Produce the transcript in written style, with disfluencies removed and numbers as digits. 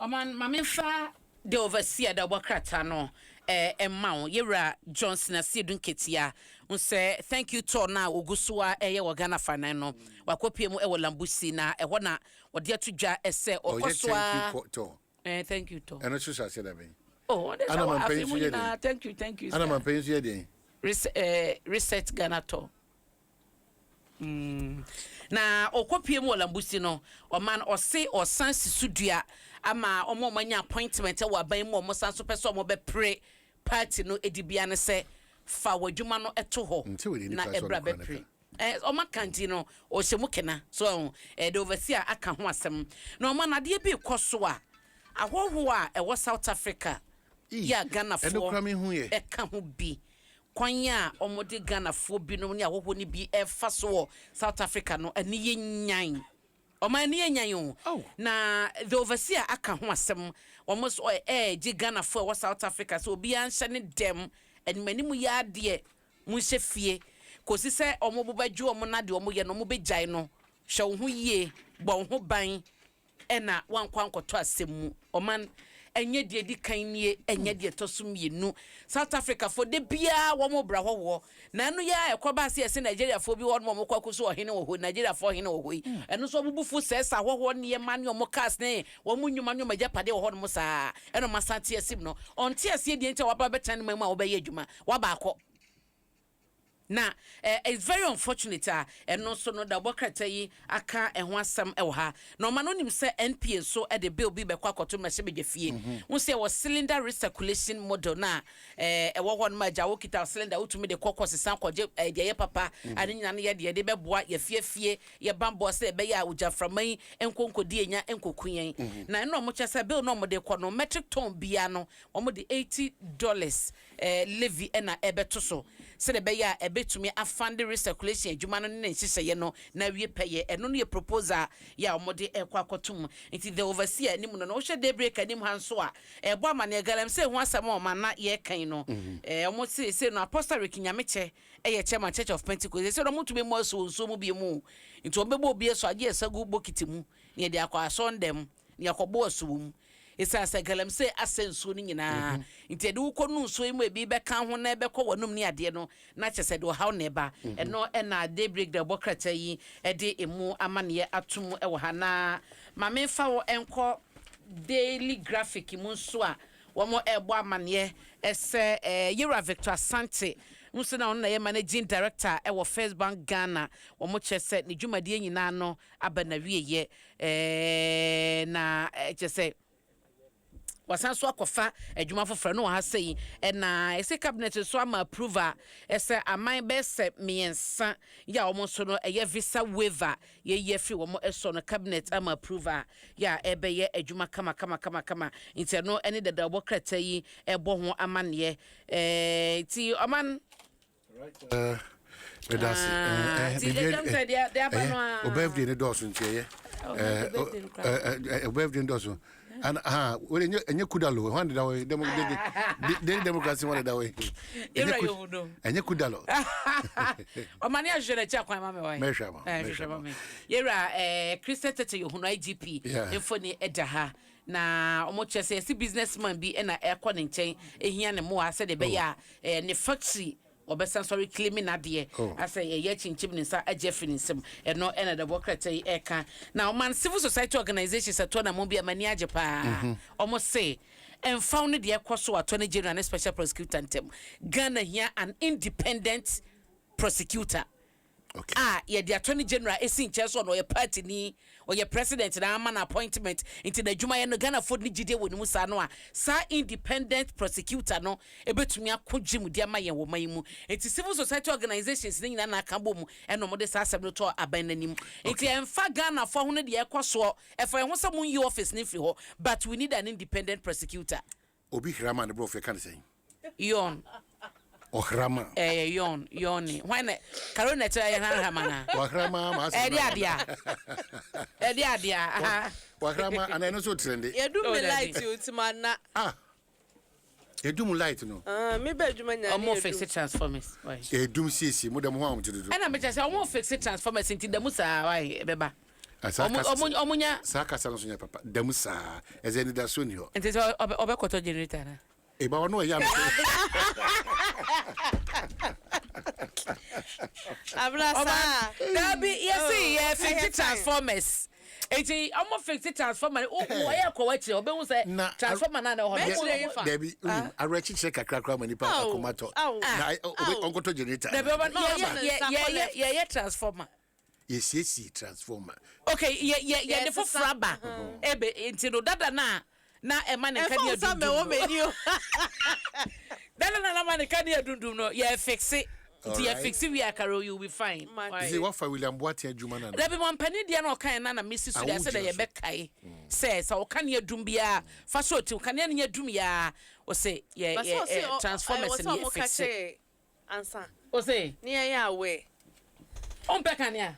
Oman mamenfa the overseer da wakrata no emma yera Johnson Asiedu Nketia unse thank you to na ogusua eye wo Ghana fanan no wakopie mu e wo lambusi na e ho na wode atudwa ese okoswa thank you to eno so say that be oh thank you ana man pensu ye den reset Ghana to na okopie mu lambusi no o man o se o san sisudua ama omo manya appointment e wa ban mu omo san so pese omo be pre party no edibia ne se fa wadwuma no eto ho na ebra be pre omo kanti no o hyemu kena so the overseer aka ho asem na omo na de bi koso a ahoho a e wo South Africa ya Ghana fo e ka ho bi kwanya omode Ghana fo bi no ne ahoho ni bi e fa so South Africa no ani yenyan Omanhene yenyan na the overseer aka ho asem almost ji Ghana fo e South Africa so obi anhye ne dem animanimu ya de mu hye fie kosi se omo bobadwu omo na de omo ye no omo begyae no hwe wo ho yie bo ho ban ena wankwankoto asemu oman enye de di kan nie enye de tosum yenu South Africa for de bia wo mo bra howo na anu ya ekoba se ese Nigeria fo bi wo mo kwakuso ohene wo Nigeria fo ohene wo yi enu so bubufu sesa howo ne mane o mo cast ne wo mo nyuma nyuma japade wo ho mo saa eno masante asim no onti ase de ntia waba betan mamu a wo be ye adwuma wa ba akọ na it's very unfortunate no so no da bokrata yi aka ho asam e wo ha na o ma no nim se NPA so e de bill bi be kwa koto machine be fie won se wo cylinder recirculation model na wo ho no ma ja wo kita cylinder utumi de kokko sesan koje de ye papa ani nyina ne ye de be boa ye fie ye bambo se be ya uja framan enkonkodi enya enkokuyen na no mo chese bill no mo de kɔ no metric ton bia no o mo de $80 levy na ebeto so se de be ya betumi afande recirculation adwuma no ne nhyehyeye no na wie peye eno no ye proposal ya omode ekwakotum nti the overseer nim no hwe day break anim hanso a ebo amane galam se hu asam o mana ye kan no omo se no apostle Rikinyameche ye chairman Church of Pentecost se no mutumi mo so mu bi mu nti obebo obi eso age esagu bokitimu ne de akwa sondem ne yakobo asum isa se galam se asenso ni nyina nti de ukonu so emu ebi be kan ho na ebe kɔ wonum ni ade no na kyese de how na eba eno na day break the bokrata yi e de emu amane atum e wo ha na ma me fa wo enko daily graphic mu so a womo ebo amane ese Yera Victor Asante nso na on na ye managing director e wo First Bank Ghana womo kyese ne dwumade nyina no Abena wieye na kyese wasanso akofa adwuma foforo no ha sei na ese cabinet so ama approval ese aman be se miensa ya omo so no eye visa waiver ye free omo eso no cabinet ama approval ya ebe ye adwuma kama nti no ene the double krata yi ebo ho amane ti oman right birthday ne doso ntie birthday doso and we enye kudalo hwande da we democracy one da we enye kudalo omani ajere cha kwa mama we mehwa Yera Christian tete yohunu IGP efoni edaha na omo chese si businessman bi na ekɔ ne nkyɛn ehia ne mo ase de be ya ne factory obesan sorry claiming ade ase ye chinchim ne sa ajefi ne nsem eno ena da bokrata yi eka na oman civil society organizations ato na mo bia mani ajepa omo say enfound de ekoso attorney general and special prosecutor ntem Ghana here an independent prosecutor. Okay. Yeah, the attorney general is in charge on your party ni or your president na man appointment into the Juma no Ghana for ni jide woni musa no a sa independent prosecutor no ebetumi akoji mu dia maye wo mayimu enti civil society organizations ni nyina na akambo mu eno mo de sa asem no to Abena nim enti emfa Ghana for ho ne de ekoso efa ho sam yi office ni fi ho but we need an independent prosecutor obi hrama ne bro fe kan say yon Ohrama. Yoni. When Carona tell you Hamana. Ohrama, Edia. Ohrama, and I know so trendy. You do me light you to man. You do light no. Me bedroom and more fix it transformers. You do see, Madam Home to do. And I'm just almost fix it transformers into the Musa. Why, Beba? Omunya. Saka no so papa. Dem sa. Eze ni da so ni ho. Enti so obekoto generator na. E ba wono ya me. Abrasa. Dabi yes 50 transformers. Eti omo 50 transformer o ya ko wachi obehu say transformer na ho. Dabi arechi check kakra mani pa akomato. Na onkoto generator. Dabi ye transformer. Yes transformer. Okay ye the for fraba. Ebe enti no dada na ema ne ka dia dundum. Dada na ma ne ka dia dundum no ye fix it. If fix it, we are Carol, you'll be fine. Is it what for William Boatia Jumana? There be one penny, dear, no kind of Mrs. Suda said, I bet Kai says, or can you dumbia? First, to can you dumia? Or say, transformers in your fix it. Answer. Or say, near your way. On Pecania.